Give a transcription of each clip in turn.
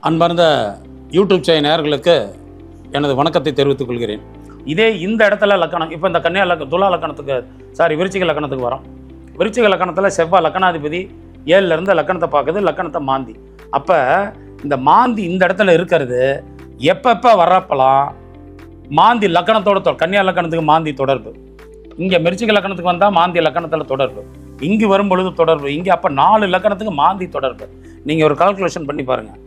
அன்பார்ந்த YouTube channel நேயர்களுக்கு எனது வணக்கத்தை தெரிவித்துக் கொள்கிறேன். இதே இந்த இடத்துல லக்கணம், இப்போ இந்த துலா லக்கணத்துக்கு விருச்சிக லக்கணத்துக்கு வரோம். விருச்சிக லக்கணத்தில் செவ்வாய் லக்கணாதிபதி 7லேருந்து லக்கணத்தை பார்க்குது, லக்கணத்தை மாந்தி. அப்போ இந்த மாந்தி இந்த இடத்துல இருக்கிறது எப்போ வர்றப்பெல்லாம் மாந்தி லக்கணத்தோட கன்னியா லக்கணத்துக்கு மாந்தி தொடர்பு, இங்கே மிருச்சிக லக்கணத்துக்கு வந்தால் மாந்தி லக்கணத்தில் தொடர்பு, இங்கே வரும்பொழுது தொடர்பு, இங்கே அப்போ 4 லக்கணத்துக்கு மாந்தி தொடர்பு. நீங்கள் ஒரு கால்குலேஷன் பண்ணி பாருங்கள்.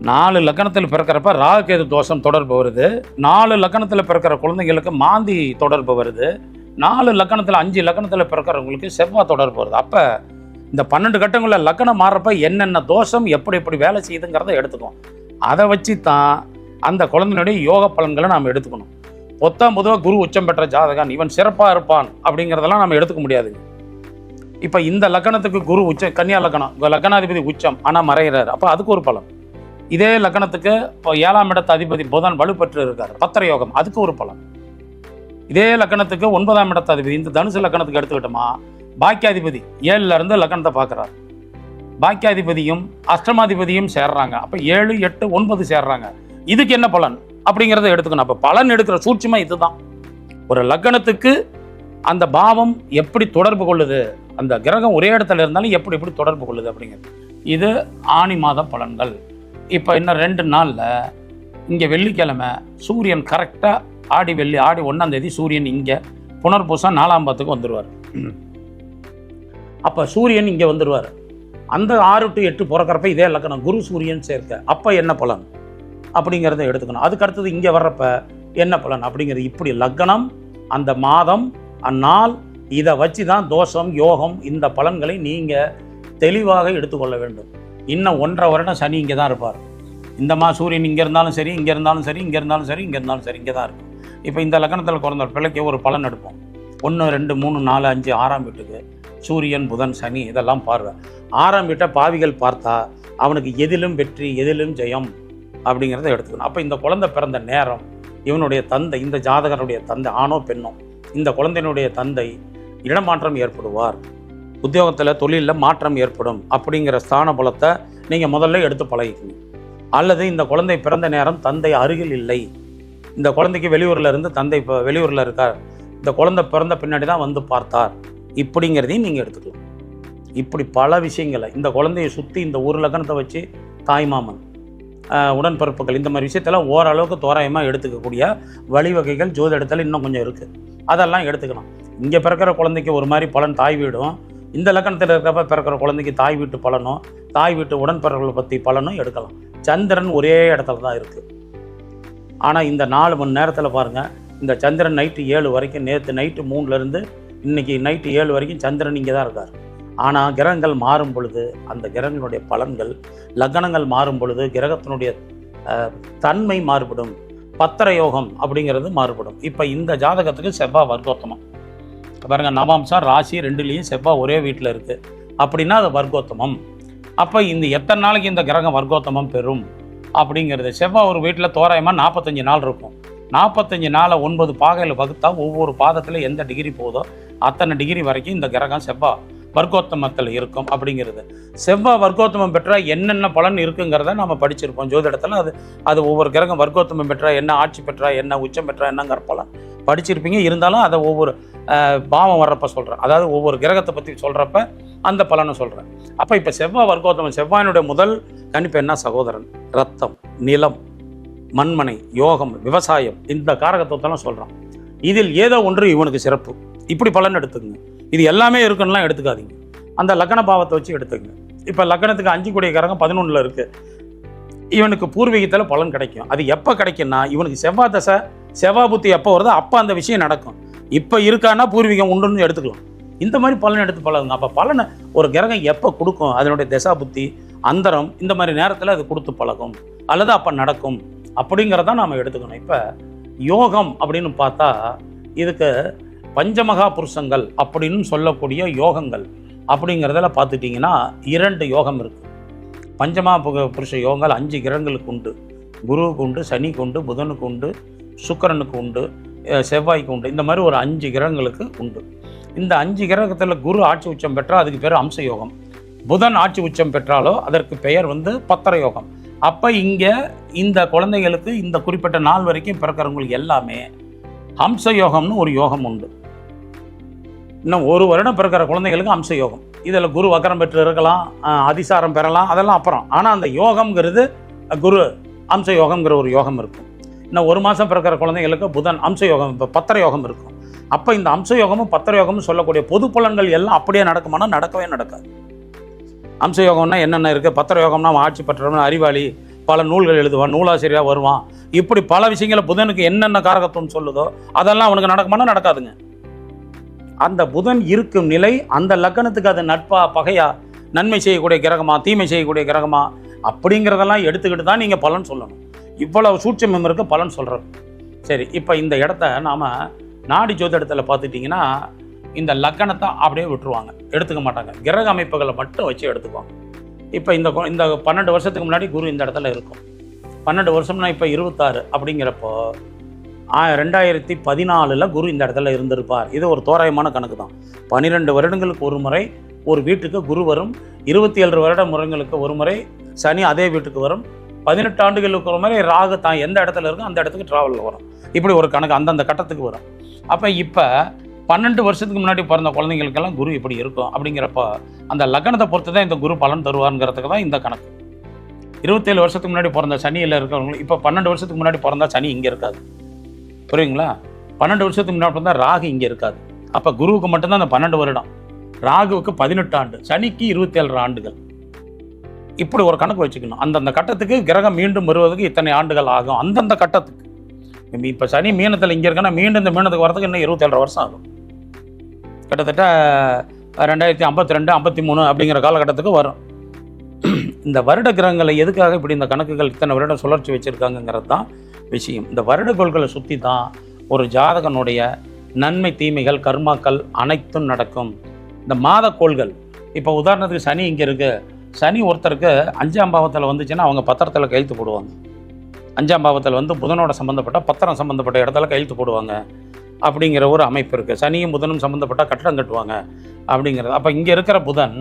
4 லக்கணத்தில் பிறக்கிறப்ப ராகுகேது தோஷம் தொடர்பு வருது, 4 லக்கணத்தில் பிறக்கிற குழந்தைங்களுக்கு மாந்தி தொடர்பு வருது, 4 லக்கணத்தில் 5 லக்கணத்தில் பிறக்கிறவங்களுக்கு செவ்வாய் தொடர்பு வருது. அப்போ இந்த 12 கட்டங்களில் லக்கணம் மாறுறப்ப என்னென்ன தோஷம் எப்படி வேலை செய்யுதுங்கிறத எடுத்துக்கணும். அதை வச்சு தான் அந்த குழந்தையினுடைய யோக பலன்களை நாம் எடுத்துக்கணும். பொதுவாக குரு உச்சம் பெற்ற ஜாதகன் இவன் சிறப்பாக இருப்பான் அப்படிங்கிறதெல்லாம் நம்ம எடுத்துக்க முடியாதுங்க. இப்போ இந்த லக்கணத்துக்கு குரு உச்சம், கன்னியா லக்கணம், லக்கணாதிபதி உச்சம் ஆனால் மறைகிறார், அப்போ அதுக்கு ஒரு பலன். இதே லக்கணத்துக்கு இப்போ 7ஆம் இடத்து அதிபதி புதன் வலுப்பெற்று இருக்கார், பத்திர யோகம், அதுக்கு ஒரு பலன். இதே லக்கணத்துக்கு 9ஆம் இடத்து அதிபதி, இந்த தனுசு லக்கணத்துக்கு எடுத்துக்கிட்டோமா, பாக்கியாதிபதி 7லேருந்து லக்கணத்தை பார்க்குறார், பாக்கியாதிபதியும் அஷ்டமாதிபதியும் சேர்றாங்க, அப்போ 7, 8, 9 சேர்றாங்க. இதுக்கு என்ன பலன் அப்படிங்கிறத எடுத்துக்கணும். அப்போ பலன் எடுக்கிற சூட்சுமா இதுதான். ஒரு லக்கணத்துக்கு அந்த பாவம் எப்படி தொடர்பு கொள்ளுது, அந்த கிரகம் ஒரே இடத்துல இருந்தாலும் எப்படி தொடர்பு கொள்ளுது அப்படிங்கிறது. இது ஆனி மாத பலன்கள். இப்போ இன்னும் 2 நாளில் இங்கே வெள்ளிக்கிழமை சூரியன் கரெக்டாக ஆடி 1ஆம் தேதி சூரியன் இங்கே புனர்பூசம் 4ஆம் பாதத்துக்கு வந்துடுவார். அப்போ சூரியன் இங்கே வந்துடுவார். அந்த 6 to 8 பிறக்கிறப்ப இதே லக்கணம் குரு சூரியன் சேர்க்க, அப்போ என்ன பலன் அப்படிங்கிறத எடுத்துக்கணும். அதுக்கு அடுத்தது இங்கே வர்றப்ப என்ன பலன் அப்படிங்கிறது. இப்படி லக்கணம், அந்த மாதம், அந்நாள், இதை வச்சு தான் தோஷம் யோகம் இந்த பலன்களை நீங்கள் தெளிவாக எடுத்துக்கொள்ள வேண்டும். இன்னும் 1.5 வருடம் சனி இங்கே தான் இருப்பார். இந்த சூரியன் இங்கே இருந்தாலும் சரி, இங்கே இருந்தாலும் சரி, இங்கே இருந்தாலும் சரி, இங்கே இருந்தாலும் சரி, இங்கே தான் இருக்கும். இப்போ இந்த லக்கணத்தில் பிறந்த பிள்ளைக்கு ஒரு பலன் எடுப்போம். 1, 2, 3, 4, 5 6ஆம் வீட்டுக்கு சூரியன் புதன் சனி இதெல்லாம் பார்வை. 6ஆம் வீட்டை பாவிகள் பார்த்தா அவனுக்கு எதிலும் வெற்றி எதிலும் ஜெயம் அப்படிங்கிறத எடுத்துக்கணும். அப்போ இந்த குழந்தை பிறந்த நேரம், இவனுடைய தந்தை, இந்த ஜாதகனுடைய தந்தை ஆணோ பெண்ணோ, இந்த குழந்தையினுடைய தந்தை இடமாற்றம் ஏற்படுவார், உத்தியோகத்தில் தொழிலில் மாற்றம் ஏற்படும் அப்படிங்கிற ஸ்தான பலத்தை நீங்கள் முதல்ல எடுத்து பழகிக்கணும். அல்லது இந்த குழந்தை பிறந்த நேரம் தந்தை அருகில் இல்லை, இந்த குழந்தைக்கு வெளியூரில் இருந்து தந்தை இப்போ வெளியூரில் இருக்கார், இந்த குழந்தை பிறந்த பின்னாடி தான் வந்து பார்த்தார், இப்படிங்கிறதையும் நீங்கள் எடுத்துக்கலாம். இப்படி பல விஷயங்களை இந்த குழந்தையை சுற்றி இந்த ஒரு லக்கணத்தை வச்சு தாய்மாமன், உடன்பிறப்புகள், இந்த மாதிரி விஷயத்தெல்லாம் ஓரளவுக்கு தோராயமாக எடுத்துக்கக்கூடிய வழிவகைகள் ஜோதிடத்தில் இன்னும் கொஞ்சம் இருக்குது. அதெல்லாம் எடுத்துக்கணும். இங்கே பிறக்கிற குழந்தைக்கு ஒரு மாதிரி பலன் தாய் வீடும், இந்த லக்கணத்தில் இருக்கிறப்ப பிறக்கிற குழந்தைக்கு தாய் வீட்டு பலனும் தாய் வீட்டு உடன்பிறப்புகளை பற்றி பலனும் எடுக்கலாம். சந்திரன் ஒரே இடத்துல தான் இருக்குது. ஆனால் இந்த 4 மணி நேரத்தில் பாருங்கள், இந்த சந்திரன் நைட்டு 7 வரைக்கும், நேற்று நைட்டு 3லேருந்து இன்றைக்கி நைட்டு 7 வரைக்கும் சந்திரன் இங்கே தான் இருக்கார். ஆனால் கிரகங்கள் மாறும் பொழுது அந்த கிரகங்களுடைய பலன்கள், லக்னங்கள் மாறும் பொழுது கிரகத்தினுடைய தன்மை மாறுபடும், பத்திர யோகம் அப்படிங்கிறது மாறுபடும். இப்போ இந்த ஜாதகத்துக்கு செவ்வாய் வர்க்கோத்தமம் பாருங்கள், நவாம்சம் ராசி 2லேயும் செவ்வாய் ஒரே வீட்டில் இருக்குது அப்படின்னா அது வர்க்கோத்தமம். அப்போ இந்த எத்தனை நாளைக்கு இந்த கிரகம் வர்க்கோத்தமம் பெறும் அப்படிங்கிறது, செவ்வாய் ஒரு வீட்டில் தோராயமாக 45 நாள் இருக்கும். 45 நாளை 9 பாகையில் வகுத்தா ஒவ்வொரு பாதத்தில் எந்த டிகிரி போதோ அத்தனை டிகிரி வரைக்கும் இந்த கிரகம் செவ்வாய் வர்க்கோத்தமத்தில் இருக்கும் அப்படிங்கிறது. செவ்வாய் வர்க்கோத்தமம் பெற்றால் என்னென்ன பலன் இருக்குங்கிறத நம்ம படிச்சிருப்போம் ஜோதிடத்தில். அது ஒவ்வொரு கிரகம் வர்க்கோத்தமம் பெற்றால் என்ன, ஆட்சி பெற்றால் என்ன, உச்சம் பெற்றால் என்னங்கிற பலன் படிச்சிருப்பீங்க. இருந்தாலும் அதை ஒவ்வொரு பாவம் வர்றப்ப சொல்கிறேன், அதாவது ஒவ்வொரு கிரகத்தை பற்றி சொல்கிறப்ப அந்த பலனை சொல்கிறேன். அப்போ இப்போ செவ்வாய் வர்க்கோத்தமம், செவ்வாயினுடைய முதல் கணிப்பு என்ன, சகோதரன், ரத்தம், நிலம், மண்மனை, யோகம், விவசாயம், இந்த காரகத்துவத்தெல்லாம் சொல்கிறான். இதில் ஏதோ ஒன்று இவனுக்கு சிறப்பு, இப்படி பலன் எடுத்துக்கங்க. இது எல்லாமே இருக்குன்னுலாம் எடுத்துக்காதீங்க, அந்த லக்கண பாவத்தை வச்சு எடுத்துக்கங்க. இப்போ லக்கணத்துக்கு 5 கூடிய கிரகம் 11ல் இருக்குது, இவனுக்கு பூர்வீகத்தில் பலன் கிடைக்கும். அது எப்போ கிடைக்கும்னா இவனுக்கு செவ்வாய் தசை, செவ்வாய் புத்தி எப்போ வருதோ அப்போ அந்த விஷயம் நடக்கும். இப்போ இருக்கான்னா பூர்வீகம் உண்டுன்னு எடுத்துக்கலாம். இந்த மாதிரி பலன் எடுத்து பழகுங்க. அப்போ பலனை ஒரு கிரகம் எப்போ கொடுக்கும், அதனுடைய தசா புத்தி அந்தரம் இந்த மாதிரி நேரத்தில் அது கொடுத்து பழகும் அல்லது அப்போ நடக்கும் அப்படிங்கிறதான் நாம் எடுத்துக்கணும். இப்போ யோகம் அப்படின்னு பார்த்தா இதுக்கு பஞ்சமகா புருஷங்கள் அப்படின்னு சொல்லக்கூடிய யோகங்கள் அப்படிங்கிறதுல பார்த்துட்டிங்கன்னா 2 யோகம் இருக்குது. பஞ்சமா புருஷ யோகங்கள் 5 கிரகங்களுக்கு உண்டு. குருவுக்கு உண்டு, சனிக்கு உண்டு, புதனுக்கு உண்டு, சுக்கிரனுக்கு உண்டு, செவ்வாய்க்கு உண்டு. இந்த மாதிரி ஒரு 5 கிரகங்களுக்கு உண்டு. இந்த 5 கிரகத்தில் குரு ஆட்சி உச்சம் பெற்றால் அதுக்கு பேர் அம்ச யோகம். புதன் ஆட்சி உச்சம் பெற்றாலோ அதற்கு பெயர் பத்திர யோகம். அப்போ இங்கே இந்த குழந்தைகளுக்கு இந்த குறிப்பிட்ட நாள் வரைக்கும் பிறக்கிறவங்களுக்கு எல்லாமே ஹம்ச யோகம்னு ஒரு யோகம் உண்டு. இன்னும் 1 வருடம் பிறக்கிற குழந்தைகளுக்கு ஹம்ச யோகம். இதில் குரு வக்கரம் பெற்று இருக்கலாம், அதிசாரம் பெறலாம், அதெல்லாம் அப்புறம். ஆனால் அந்த யோகம்ங்கிறது குரு அம்ச யோகம்ங்கிற ஒரு யோகம் இருக்கும். இன்னும் 1 மாதம் பிறக்கிற குழந்தைங்களுக்கு புதன் அம்ச யோகம், இப்போ பத்திர யோகம் இருக்கும். அப்போ இந்த அம்ச யோகமும் பத்திர யோகமும் சொல்லக்கூடிய பொது பலன்கள் எல்லாம் அப்படியே நடக்குமானா நடக்கவே நடக்காது. அம்ச யோகம்னா என்னென்ன இருக்குது, பத்திர யோகம்னா ஆட்சி பெற்றவன், அறிவாளி, பல நூல்கள் எழுதுவான், நூலாசிரியராக வருவான், இப்படி பல விஷயங்களை புதனுக்கு என்னென்ன காரகத்துவம் சொல்லுதோ அதெல்லாம் அவனுக்கு நடக்குமானா நடக்காதுங்க. அந்த புதன் இருக்கும் நிலை அந்த லக்னத்துக்கு அது நட்பா பகையா, நன்மை செய்யக்கூடிய கிரகமா தீமை செய்யக்கூடிய கிரகமா அப்படிங்கிறதெல்லாம் எடுத்துக்கிட்டு தான் நீங்கள் பலன் சொல்லணும். இவ்வளவு சூட்சமம் இருக்க பலன் சொல்கிறது. சரி, இப்போ இந்த இடத்த நாம் நாடி ஜோதிடத்தில் பார்த்துட்டிங்கன்னா இந்த லக்கணத்தை அப்படியே விட்டுருவாங்க, எடுத்துக்க மாட்டாங்க. கிரக அமைப்புகளை மட்டும் வச்சு எடுத்துக்குவாங்க. இப்போ இந்த 12 வருஷத்துக்கு முன்னாடி குரு இந்த இடத்துல இருக்கும். 12 வருஷம்னா இப்போ 26 அப்படிங்கிறப்போ 2014 குரு இந்த இடத்துல இருந்திருப்பார். இது ஒரு தோராயமான கணக்கு தான். 12 வருடங்களுக்கு ஒரு முறை ஒரு வீட்டுக்கு குரு வரும். 27 வருட முறைங்களுக்கு ஒரு முறை சனி அதே வீட்டுக்கு வரும். 18 ஆண்டுகளுக்கு ஒரு முறை ராகு தான் எந்த இடத்துல இருக்கோ அந்த இடத்துக்கு ட்ராவலில் வரும். இப்படி ஒரு கணக்கு அந்தந்த கட்டத்துக்கு வரும். அப்போ இப்போ 12 வருஷத்துக்கு முன்னாடி பிறந்த குழந்தைங்களுக்கெல்லாம் குரு இப்படி இருக்கும். அப்படிங்கிறப்போ அந்த லக்னத்தை பொறுத்து தான் இந்த குரு பலன் தருவாருங்கிறதுக்கு தான் இந்த கணக்கு. 27 வருஷத்துக்கு முன்னாடி பிறந்த சனியில் இருக்கிறவங்களுக்கு இப்போ 12 வருஷத்துக்கு முன்னாடி பிறந்தா சனி இங்கே இருக்காது, புரியுங்களா? 12 வருஷத்துக்கு முன்னாடி பிறந்தா ராகு இங்கே இருக்காது. அப்போ குருவுக்கு மட்டும்தான் அந்த 12 வருடம், ராகுவுக்கு 18 ஆண்டு, சனிக்கு 27 ஆண்டுகள். இப்படி ஒரு கணக்கு வச்சுக்கணும். அந்தந்த கட்டத்துக்கு கிரகம் மீண்டும் வருவதற்கு இத்தனை ஆண்டுகள் ஆகும். அந்தந்த கட்டத்துக்கு இப்போ சனி மீனத்தில் இங்கே இருக்குன்னா மீண்டும் இந்த மீனத்துக்கு வரதுக்கு இன்னும் 27 வருஷம் ஆகும். கிட்டத்தட்ட 2052 53 அப்படிங்கிற காலகட்டத்துக்கு வரும். இந்த வருட கிரகங்களை எதுக்காக இப்படி இந்த கணக்குகள் இத்தனை வருடம் சுழற்சி வச்சுருக்காங்கங்கிறது தான் விஷயம். இந்த வருடக்கோள்களை சுற்றி தான் ஒரு ஜாதகனுடைய நன்மை தீமைகள் கர்மாக்கள் அனைத்தும் நடக்கும். இந்த மாதக்கோள்கள் இப்போ உதாரணத்துக்கு சனி இங்கே இருக்குது. சனி ஒருத்தருக்கு 5ஆம் பாவத்தில் வந்துச்சுன்னா அவங்க பத்திரத்தில் கையெழுத்து போடுவாங்க. 5ஆம் பாவத்தில் வந்து புதனோட சம்மந்தப்பட்ட பத்திரம் சம்மந்தப்பட்ட இடத்துல கையெழுத்து போடுவாங்க அப்படிங்கிற ஒரு அமைப்பு இருக்குது. சனியும் புதனும் சம்மந்தப்பட்ட கட்டடம் கட்டுவாங்க அப்படிங்கிறது. அப்போ இங்கே இருக்கிற புதன்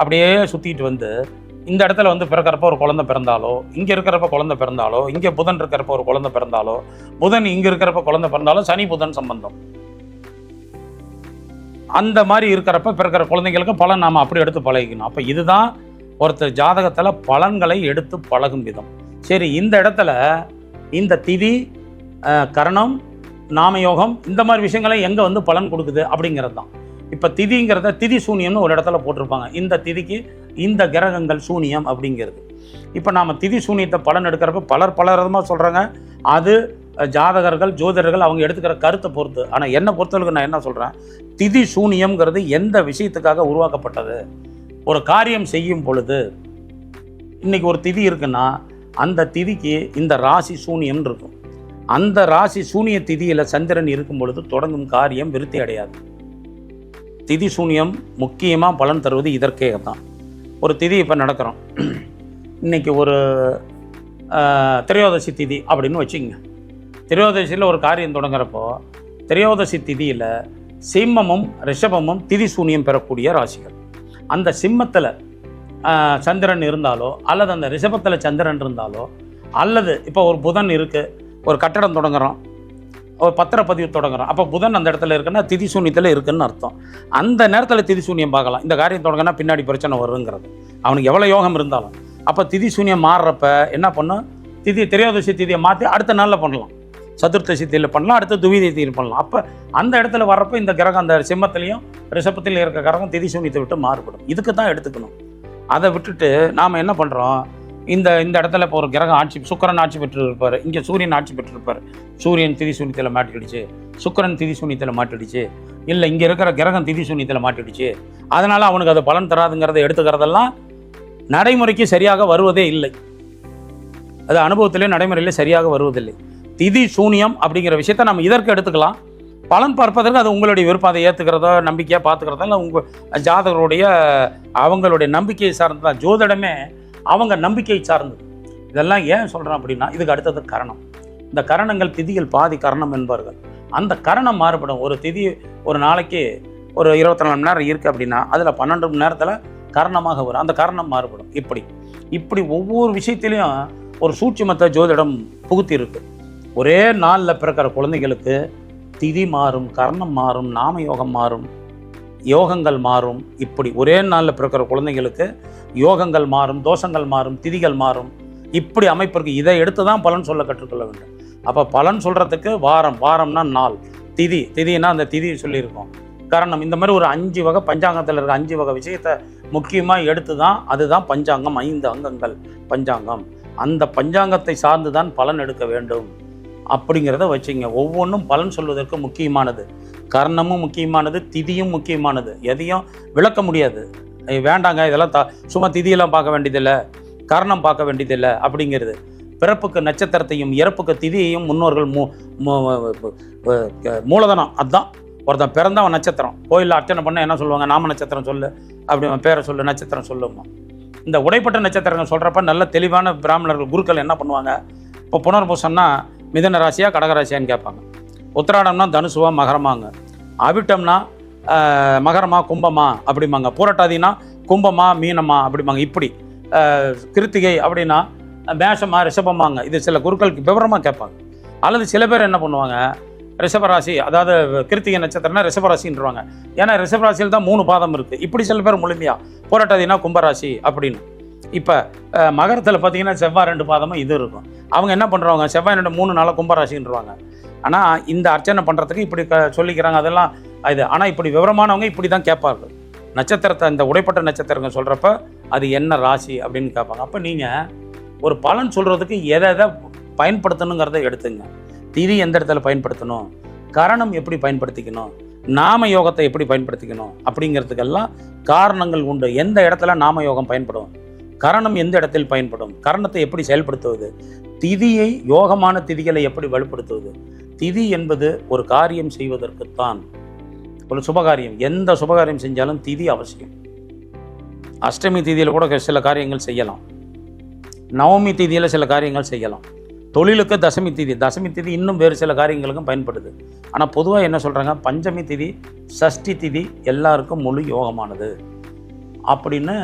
அப்படியே சுற்றிட்டு வந்து இந்த இடத்துல வந்து பிறக்கிறப்ப ஒரு குழந்தை பிறந்தாலோ, இங்கே இருக்கிறப்ப குழந்தை பிறந்தாலோ, இங்கே புதன் இருக்கிறப்ப ஒரு குழந்தை பிறந்தாலோ, புதன் இங்கே இருக்கிறப்ப குழந்தை பிறந்தாலோ சனி புதன் சம்பந்தம். அந்த மாதிரி இருக்கிறப்ப பிறக்கிற குழந்தைங்களுக்கு பலன் நாம் அப்படி எடுத்து பழகிக்கணும். அப்போ இதுதான் ஒருத்தர் ஜாதகத்தில் பலன்களை எடுத்து பழகும் விதம். சரி, இந்த இடத்துல இந்த திதி கரணம் நாமயோகம் இந்த மாதிரி விஷயங்களை எங்கே வந்து பலன் கொடுக்குது அப்படிங்கிறது தான். இப்போ திதிங்கிறத திதி சூனியம்னு ஒரு இடத்துல போட்டிருப்பாங்க. இந்த திதிக்கு இந்த கிரகங்கள் சூனியம் அப்படிங்கிறது. இப்போ நாம் திதி சூனியத்தை பலன் எடுக்கிறப்ப பலர் விதமாக சொல்கிறாங்க. அது ஜாதகர்கள் ஜோதிடர்கள் அவங்க எடுத்துக்கிற கருத்தை பொறுத்து. ஆனால் என்னை பொறுத்தவரைக்கும் நான் என்ன சொல்கிறேன், திதி சூனியம்ங்கிறது எந்த விஷயத்துக்காக உருவாக்கப்பட்டது. ஒரு காரியம் செய்யும் பொழுது இன்றைக்கி ஒரு திதி இருக்குன்னா அந்த திதிக்கு இந்த ராசி சூனியம்னு இருக்கும். அந்த ராசி சூனிய திதியில் சந்திரன் இருக்கும் பொழுது தொடங்கும் காரியம் விருத்தி அடையாது. திதி சூனியம் முக்கியமாக பலன் தருவது இதற்கே தான். ஒரு திதி இப்போ நடக்கிறோம், இன்றைக்கி ஒரு திரையோதசி திதி அப்படின்னு வச்சுங்க. திரையோதசியில் ஒரு காரியம் தொடங்குறப்போ திரையோதசி திதியில் சிம்மமும் ரிஷபமும் திதி சூனியம் பெறக்கூடிய ராசிகள். அந்த சிம்மத்தில் சந்திரன் இருந்தாலோ அல்லது அந்த ரிஷபத்தில் சந்திரன் இருந்தாலோ அல்லது இப்போ ஒரு புதன் இருக்குது, ஒரு கட்டடம் தொடங்குகிறோம், ஒரு பத்திரப்பதிவு தொடங்குறோம், அப்போ புதன் அந்த இடத்துல இருக்குன்னா திதி சூன்யத்தில் இருக்குன்னு அர்த்தம். அந்த நேரத்தில் திதி சூன்யம் பார்க்கலாம். இந்த காரியம் தொடங்கினா பின்னாடி பிரச்சனை வருங்கிறது அவனுக்கு எவ்வளோ யோகம் இருந்தாலும். அப்போ திதி சூன்யம் மாறுறப்ப என்ன பண்ணும், திரையோதசி திதியை மாற்றி அடுத்த நாளில் பண்ணலாம், சதுர்த்தசி திதியில் பண்ணலாம், அடுத்த துவிதி திதியில் பண்ணலாம். அப்போ அந்த இடத்துல வர்றப்போ இந்த கிரகம் அந்த சிம்மத்திலையும் ரிஷபத்திலையும் இருக்க கிரகம் திதி சூன்யத்தை விட்டு மாறுபடும். இதுக்கு தான் எடுத்துக்கணும். அதை விட்டுட்டு நாம் என்ன பண்ணுறோம், இந்த இடத்துல இப்போ ஒரு கிரகம் ஆட்சி, சுக்கிரன் ஆட்சி பெற்று இருப்பார், இங்கே சூரியன் ஆட்சி பெற்றிருப்பார். சூரியன் திதி சூன்யத்தில் மாட்டிடுச்சு, சுக்கிரன் திதி சூன்யத்தில் மாட்டிடுச்சு, இல்லை இங்கே இருக்கிற கிரகம் திதி சூன்யத்தில் மாட்டிடுச்சு, அதனால் அவனுக்கு அது பலன் தராதுங்கிறத எடுத்துக்கிறதெல்லாம் நடைமுறைக்கு சரியாக வருவதே இல்லை. அது அனுபவத்திலே நடைமுறையிலே சரியாக வருவதில்லை. திதி சூன்யம் அப்படிங்கிற விஷயத்த நம்ம இதற்கு எடுத்துக்கலாம். பலன் பார்ப்பதற்கு அது உங்களுடைய விருப்பம். அதை ஏற்றுக்கிறதோ நம்பிக்கையாக பார்த்துக்கிறதோ இல்லை உங்கள் ஜாதகருடைய அவங்களுடைய நம்பிக்கையை சார்ந்து தான். ஜோதிடமே அவங்க நம்பிக்கை சார்ந்தது. இதெல்லாம் ஏன் சொல்கிறேன் அப்படின்னா இதுக்கு அடுத்தது கரணம். இந்த கரணங்கள் திதிகள் பாதி கரணம் என்பார்கள். அந்த கரணம் மாறுபடும். ஒரு திதி ஒரு நாளைக்கு ஒரு 24 மணி நேரம் இருக்குது அப்படின்னா அதில் 12 மணி நேரத்தில் கரணமாக வரும். அந்த கரணம் மாறுபடும். இப்படி ஒவ்வொரு விஷயத்திலையும் ஒரு சூட்சுமத்தை ஜோதிடம் புகுத்தி இருக்கு. ஒரே நாளில் பிறக்கிற குழந்தைகளுக்கு திதி மாறும், கர்ணம் மாறும், நாம யோகம் மாறும், யோகங்கள் மாறும். இப்படி ஒரே நாளில் பிறக்கிற குழந்தைகளுக்கு யோகங்கள் மாறும், தோஷங்கள் மாறும், திதிகள் மாறும். இப்படி அமைப்பு இருக்குது. இதை எடுத்து தான் பலன் சொல்ல கற்றுக்கொள்ள வேண்டும். அப்போ பலன் சொல்கிறதுக்கு வாரம்னா நாள், திதினா அந்த திதி சொல்லியிருக்கோம், கரணம், இந்த மாதிரி ஒரு 5 வகை பஞ்சாங்கத்தில் இருக்க 5 வகை விஷயத்தை முக்கியமாக எடுத்து தான், அதுதான் பஞ்சாங்கம். 5 அங்கங்கள் பஞ்சாங்கம். அந்த பஞ்சாங்கத்தை சார்ந்து தான் பலன் எடுக்க வேண்டும் அப்படிங்கிறத வச்சுங்க. ஒவ்வொன்றும் பலன் சொல்வதற்கு முக்கியமானது. கர்ணமும் முக்கியமானது, திதியும் முக்கியமானது. எதையும் விளக்க முடியாது. வேண்டாங்க இதெல்லாம் சும்மா திதியெல்லாம் பார்க்க வேண்டியதில்லை, கர்ணம் பார்க்க வேண்டியதில்லை அப்படிங்கிறது. பிறப்புக்கு நட்சத்திரத்தையும் இறப்புக்கு திதியையும் முன்னோர்கள் மூலதனம். அதுதான் ஒருத்தன் பிறந்தவன் நட்சத்திரம். கோயிலில் அர்ச்சனை பண்ண என்ன சொல்லுவாங்க? நாம நட்சத்திரம் சொல்லு, அப்படி பேரை சொல்லு, நட்சத்திரம் சொல்லுமா. இந்த உடைப்பட்ட நட்சத்திரங்கள் சொல்கிறப்ப நல்ல தெளிவான பிராமணர்கள் குருக்கள் என்ன பண்ணுவாங்க? இப்போ புனர்பூசம்னா மிதன ராசியா கடகராசியான்னு கேட்பாங்க. உத்திராடம்னா தனுசுவா மகரமாங்க. அவிட்டம்னா மகரமா கும்பமா அப்படிம்பாங்க. பூரட்டாதினா கும்பமா மீனமா அப்படிம்பாங்க. இப்படி கிருத்திகை அப்படின்னா மேஷமா ரிஷபமாங்க. இது சில குருக்களுக்கு விவரமாக கேட்பாங்க. அல்லது சில பேர் என்ன பண்ணுவாங்க? ரிஷபராசி, அதாவது கிருத்திகை நட்சத்திரம்னா ரிஷபராசின்றாங்க. ஏன்னா ரிஷபராசியில் தான் 3 பாதம் இருக்குது. இப்படி சில பேர் முழுமையாக பூரட்டாதினா கும்பராசி அப்படின்னு. இப்போ மகரத்தில் பார்த்தீங்கன்னா செவ்வாய் 2 பாதமும் இது இருக்கும். அவங்க என்ன பண்ணுறவங்க? செவ்வாய் 3 நாளாக கும்பராசின்றாங்க. ஆனால் இந்த அர்ச்சனை பண்ணுறதுக்கு இப்படி சொல்லிக்கிறாங்க. அதெல்லாம் இது. ஆனால் இப்படி விவரமானவங்க இப்படி தான் கேட்பார்கள். நட்சத்திரத்தை, இந்த உடைப்பட்ட நட்சத்திரங்கள் சொல்கிறப்ப அது என்ன ராசி அப்படின்னு கேட்பாங்க. அப்போ நீங்கள் ஒரு பலன் சொல்கிறதுக்கு எதை பயன்படுத்தணுங்கிறத எடுத்துங்க. திதி எந்த இடத்துல பயன்படுத்தணும், கரணம் எப்படி பயன்படுத்திக்கணும், நாம யோகத்தை எப்படி பயன்படுத்திக்கணும் அப்படிங்கிறதுக்கெல்லாம் காரணங்கள் உண்டு. எந்த இடத்துல நாம யோகம் பயன்படும், கரணம் எந்த இடத்தில் பயன்படும், கரணத்தை எப்படி செயல்படுத்துவது, திதியை, யோகமான திதிகளை எப்படி வலுப்படுத்துவது. திதி என்பது ஒரு காரியம் செய்வதற்குத்தான், ஒரு சுபகாரியம். எந்த சுபகாரியம் செஞ்சாலும் திதி அவசியம். அஷ்டமி திதியில் கூட சில காரியங்கள் செய்யலாம், நவமி திதியில் சில காரியங்கள் செய்யலாம். தொழிலுக்கு தசமி திதி இன்னும் வேறு சில காரியங்களுக்கும் பயன்படுது. ஆனால் பொதுவாக என்ன சொல்கிறாங்க? பஞ்சமி திதி, சஷ்டி திதி எல்லாருக்கும் முழு யோகமானது அப்படின்னு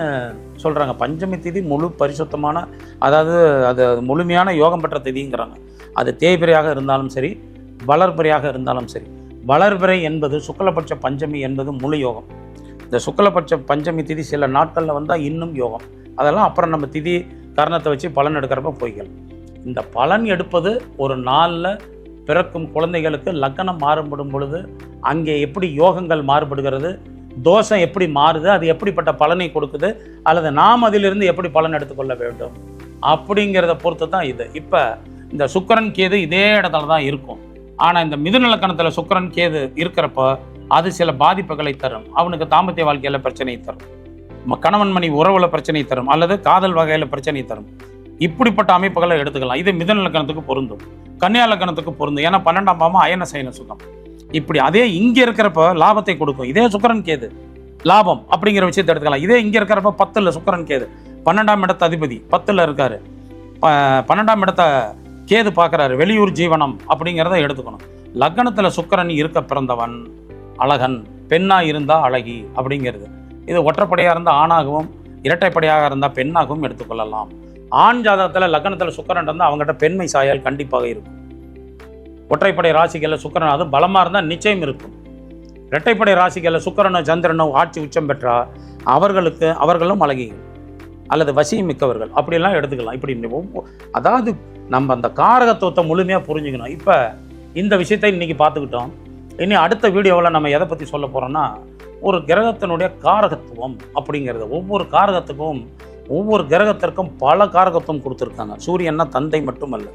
சொல்கிறாங்க. பஞ்சமி திதி முழு பரிசுத்தமான, அதாவது அது முழுமையான யோகம் பெற்ற திதிங்கிறாங்க. அது தேய்பிரையாக இருந்தாலும் சரி, வளர்பிறையாக இருந்தாலும் சரி. வளர்பிறை என்பது சுக்லபட்ச பஞ்சமி என்பது முழு யோகம். இந்த சுக்லபட்ச பஞ்சமி திதி சில நாட்களில் வந்தால் இன்னும் யோகம். அதெல்லாம் அப்புறம் நம்ம திதி கரணத்தை வச்சு பலன் எடுக்கிறப்ப போய்கள். இந்த பலன் எடுப்பது ஒரு நாளில் பிறக்கும் குழந்தைகளுக்கு லக்னம் மாறுபடும் பொழுது அங்கே எப்படி யோகங்கள் மாறுபடுகிறது, தோஷம் எப்படி மாறுது, அது எப்படிப்பட்ட பலனை கொடுக்குது, அல்லது நாம் அதிலிருந்து எப்படி பலன் எடுத்துக்கொள்ள வேண்டும் அப்படிங்கிறத பொறுத்து தான் இது. இப்போ இந்த சுக்கிரன் கேது இதே இடத்துல தான் இருக்கும். ஆனால் இந்த மிதுன லக்கணத்தில் சுக்கிரன் கேது இருக்கிறப்ப அது சில பாதிப்புகளை தரும். அவனுக்கு தாம்பத்திய வாழ்க்கையில் பிரச்சனை தரும், கணவன் மணி உறவுல பிரச்சனை தரும், அல்லது காதல் வகையில் பிரச்சனை தரும். இப்படிப்பட்ட அமைப்புகளை எடுத்துக்கலாம். இது மிதுன லக்கணத்துக்கு பொருந்தும், கன்னியா லக்கணத்துக்கு பொருந்தும். ஏன்னா 12ஆம் பாவம் அயன சயன சுகம். இப்படி அதே இங்கே இருக்கிறப்ப லாபத்தை கொடுக்கும். இதே சுக்கிரன் கேது லாபம் அப்படிங்கிற விஷயத்தை எடுத்துக்கலாம். இதே இங்கே இருக்கிறப்ப 10ல் சுக்கிரன் கேது 12ஆம் இடத்து அதிபதி 10ல் இருக்காரு, 12ஆம் இடத்த கேது பார்க்குறாரு, வெளியூர் ஜீவனம் அப்படிங்கிறத எடுத்துக்கணும். லக்னத்தில் சுக்கிரன் இருக்க பிறந்தவன் அழகன், பெண்ணாக இருந்தால் அழகி அப்படிங்கிறது. இது ஒற்றைப்படையாக இருந்தால் ஆணாகவும், இரட்டைப்படையாக இருந்தால் பெண்ணாகவும் எடுத்துக்கொள்ளலாம். ஆண் ஜாதகத்தில் லக்னத்தில் சுக்கிரன் இருந்தால் அவங்ககிட்ட பெண்மை சாயல் கண்டிப்பாக இருக்கும். ஒற்றைப்படை ராசிகளில் சுக்கிரன் அது பலமாக இருந்தால் நிச்சயம் இருக்கும். இரட்டைப்படை ராசிகளில் சுக்கிரனோ சந்திரனோ ஆட்சி உச்சம் பெற்றால் அவர்களும் அழகிகள் அல்லது வசியம் மிக்கவர்கள் அப்படிலாம் எடுத்துக்கலாம். இப்படி அதாவது நம்ம அந்த காரகத்துவத்தை முழுமையாக புரிஞ்சுக்கணும். இப்போ இந்த விஷயத்தை இன்றைக்கி பார்த்துக்கிட்டோம். இனி அடுத்த வீடியோவில் நம்ம எதை பற்றி சொல்ல போகிறோன்னா, ஒரு கிரகத்தினுடைய காரகத்துவம் அப்படிங்கிறது. ஒவ்வொரு காரகத்துக்கும், ஒவ்வொரு கிரகத்திற்கும் பல காரகத்துவம் கொடுத்துருக்காங்க. சூரியன்னா தந்தை மட்டுமல்ல,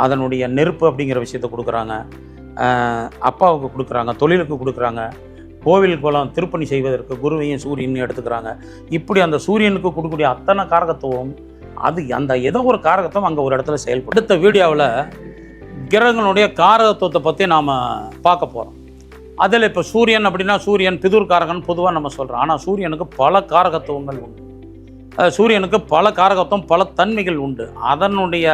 அதனுடைய நெருப்பு அப்படிங்கிற விஷயத்தை கொடுக்குறாங்க, அப்பாவுக்கு கொடுக்குறாங்க, தொழிலுக்கு கொடுக்குறாங்க, கோவில் குளம் திருப்பணி செய்வதற்கு குருவையும் சூரியனையும் எடுத்துக்கிறாங்க. இப்படி அந்த சூரியனுக்கு கொடுக்கக்கூடிய அத்தனை காரகத்துவம், அது அந்த ஏதோ ஒரு காரகத்துவம் அங்கே ஒரு இடத்துல செயல்படும். அடுத்த வீடியோவில் கிரகங்களுடைய காரகத்துவத்தை பற்றி நாம் பார்க்க போகிறோம். அதில் இப்போ சூரியன் அப்படின்னா சூரியன் பிதுர் காரகன் பொதுவாக நம்ம சொல்கிறோம். ஆனால் சூரியனுக்கு பல காரகத்துவங்கள் உண்டு. சூரியனுக்கு பல காரகத்துவம், பல தன்மைகள் உண்டு. அதனுடைய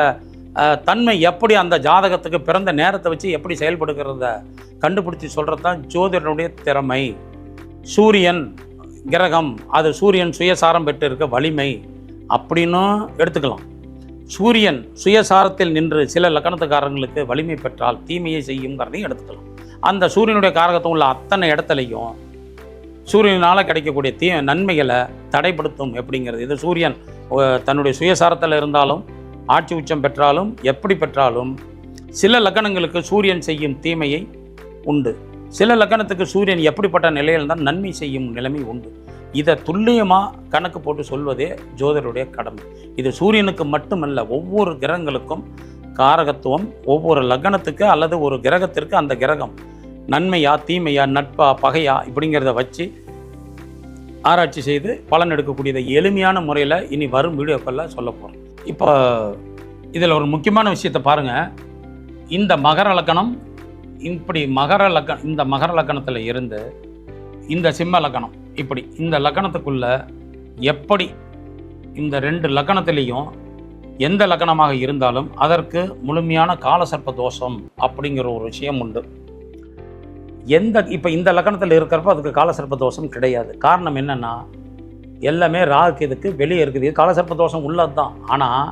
தன்மை எப்படி அந்த ஜாதகத்துக்கு பிறந்த நேரத்தை வச்சு எப்படி செயல்படுகிறத கண்டுபிடிச்சி சொல்கிறது தான் ஜோதிடனுடைய திறமை. சூரியன் கிரகம், அது சூரியன் சுயசாரம் பெற்று இருக்க வலிமை அப்படின்னும் எடுத்துக்கலாம். சூரியன் சுயசாரத்தில் நின்று சில லக்கணத்துக்காரங்களுக்கு வலிமை பெற்றால் தீமையை செய்யுங்கிறதையும் எடுத்துக்கலாம். அந்த சூரியனுடைய காரகத்துவம் உள்ள அத்தனை இடத்துலையும் சூரியனால் கிடைக்கக்கூடிய நன்மைகளை தடைப்படுத்தும் எப்படிங்கிறது. இது சூரியன் தன்னுடைய சுயசாரத்தில் இருந்தாலும் ஆட்சி உச்சம் பெற்றாலும் எப்படி பெற்றாலும் சில லக்கணங்களுக்கு சூரியன் செய்யும் தீமையை உண்டு. சில லக்கணத்துக்கு சூரியன் எப்படிப்பட்ட நிலையில் தான் நன்மை செய்யும் நிலைமை உண்டு. இதை துல்லியமாக கணக்கு போட்டு சொல்வதே ஜோதிடருடைய கடமை. இது சூரியனுக்கு மட்டுமல்ல, ஒவ்வொரு கிரகங்களுக்கும் காரகத்துவம் ஒவ்வொரு லக்னத்துக்கு அல்லது ஒரு கிரகத்திற்கு அந்த கிரகம் நன்மையா தீமையா நட்பா பகையா இப்படிங்கிறத வச்சு ஆராய்ச்சி செய்து பலன் எடுக்கக்கூடியதை எளிமையான முறையில் இனி வரும் வீடியோக்களில் சொல்ல போகிறோம். இப்போ இதில் ஒரு முக்கியமான விஷயத்தை பாருங்கள். இந்த மகர லக்கணம் இப்படி இந்த மகர லக்கணத்தில் இருந்து இந்த சிம்ம லக்கணம் இப்படி இந்த லக்கணத்துக்குள்ள எப்படி இந்த 2 லக்கணத்திலையும் எந்த லக்கணமாக இருந்தாலும் அதற்கு முழுமையான காலசர்ப்ப தோஷம் அப்படிங்கிற ஒரு விஷயம் உண்டு. இப்போ இந்த லக்கணத்தில் இருக்கிறப்ப அதுக்கு காலசர்ப்ப தோஷம் கிடையாது. காரணம் என்னென்னா எல்லாமே ராகு இதுக்கு வெளியே இருக்குது. காலசர்ப்ப தோஷம் உள்ளது தான். ஆனால்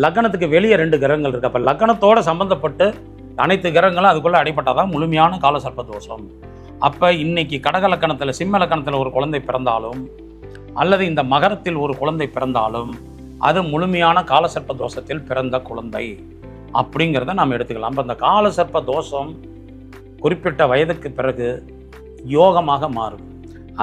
லக்கணத்துக்கு வெளியே 2 கிரகங்கள் இருக்குது. அப்போ லக்கணத்தோடு சம்மந்தப்பட்டு அனைத்து கிரகங்களும் அதுக்குள்ளே அடிப்பட்டால் தான் முழுமையான காலசர்ப்ப தோஷம். அப்போ இன்னைக்கு கடக லக்கணத்தில் சிம்ம லக்கணத்தில் ஒரு குழந்தை பிறந்தாலும் அல்லது இந்த மகரத்தில் ஒரு குழந்தை பிறந்தாலும் அது முழுமையான காலசர்ப்ப தோஷத்தில் பிறந்த குழந்தை அப்படிங்கிறத நாம் எடுத்துக்கலாம். அப்போ அந்த காலசர்ப்ப தோஷம் குறிப்பிட்ட வயதுக்கு பிறகு யோகமாக மாறும்.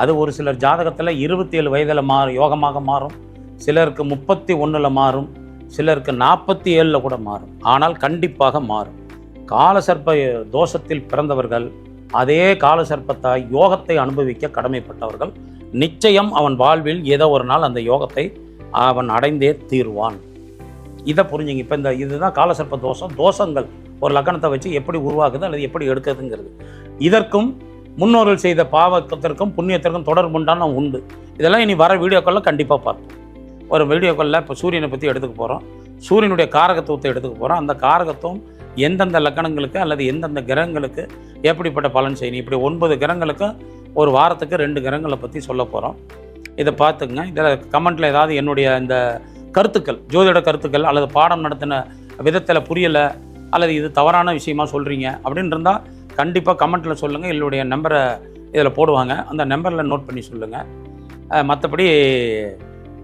அது ஒரு சிலர் ஜாதகத்தில் 27 வயதில் யோகமாக மாறும், சிலருக்கு 31 மாறும், சிலருக்கு 47 கூட மாறும். ஆனால் கண்டிப்பாக மாறும். காலசர்ப்ப தோஷத்தில் பிறந்தவர்கள் அதே காலசர்ப்பத்தாய் யோகத்தை அனுபவிக்க கடமைப்பட்டவர்கள். நிச்சயம் அவன் வாழ்வில் ஏதோ ஒரு நாள் அந்த யோகத்தை அவன் அடைந்தே தீர்வான். இதை புரிஞ்சுங்க. இப்போ இதுதான் காலசர்ப்ப தோஷம். தோஷங்கள் ஒரு லக்கணத்தை வச்சு எப்படி உருவாக்குது அல்லது எப்படி எடுக்குதுங்கிறது. இதற்கும் முன்னோர்கள் செய்த பாவத்திற்கும் புண்ணியத்திற்கும் தொடர்புண்டான உண்டு. இதெல்லாம் இனி வர வீடியோக்களில் கண்டிப்பாக பார்ப்போம். ஒரு வீடியோக்களில் இப்போ சூரியனை பற்றி எடுத்துக்க போகிறோம். சூரியனுடைய காரகத்துவத்தை எடுத்துக்க போகிறோம். அந்த காரகத்துவம் எந்தெந்த லக்கணங்களுக்கு அல்லது எந்தெந்த கிரகங்களுக்கு எப்படிப்பட்ட பலன் செய்யணும். இப்படி 9 கிரகங்களுக்கு ஒரு வாரத்துக்கு 2 கிரகங்களை பற்றி சொல்ல போகிறோம். இதை பார்த்துங்க. இதில் கமெண்ட்டில் ஏதாவது என்னுடைய இந்த கருத்துக்கள், ஜோதிட கருத்துக்கள் அல்லது பாடம் நடத்தின விதத்தில் புரியலை அல்லது இது தவறான விஷயமா சொல்கிறீங்க அப்படின்னு இருந்தால் கண்டிப்பாக கமெண்ட்டில் சொல்லுங்கள். என்னுடைய நம்பரை இதில் போடுவாங்க. அந்த நம்பரில் நோட் பண்ணி சொல்லுங்கள். மற்றபடி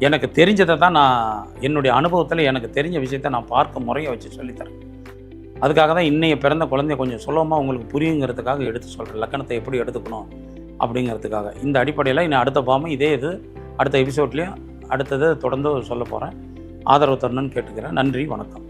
எனக்கு தெரிஞ்சதை தான் நான் என்னுடைய அனுபவத்தில் எனக்கு தெரிஞ்ச விஷயத்தை நான் பார்க்க முறையை வச்சு சொல்லித்தரேன். அதுக்காக தான் இன்னைய பிறந்த குழந்தைய கொஞ்சம் சுலபமாக உங்களுக்கு புரியுங்கிறதுக்காக எடுத்து சொல்கிறேன். லக்கணத்தை எப்படி எடுத்துக்கணும் அப்படிங்கிறதுக்காக. இந்த அடிப்படையில் இன்னும் அடுத்த பாவம் இதே அடுத்த எபிசோட்லேயும் அடுத்தது தொடர்ந்து சொல்ல போகிறேன். ஆதரவு தரணும்னு கேட்டுக்கிறேன். நன்றி, வணக்கம்.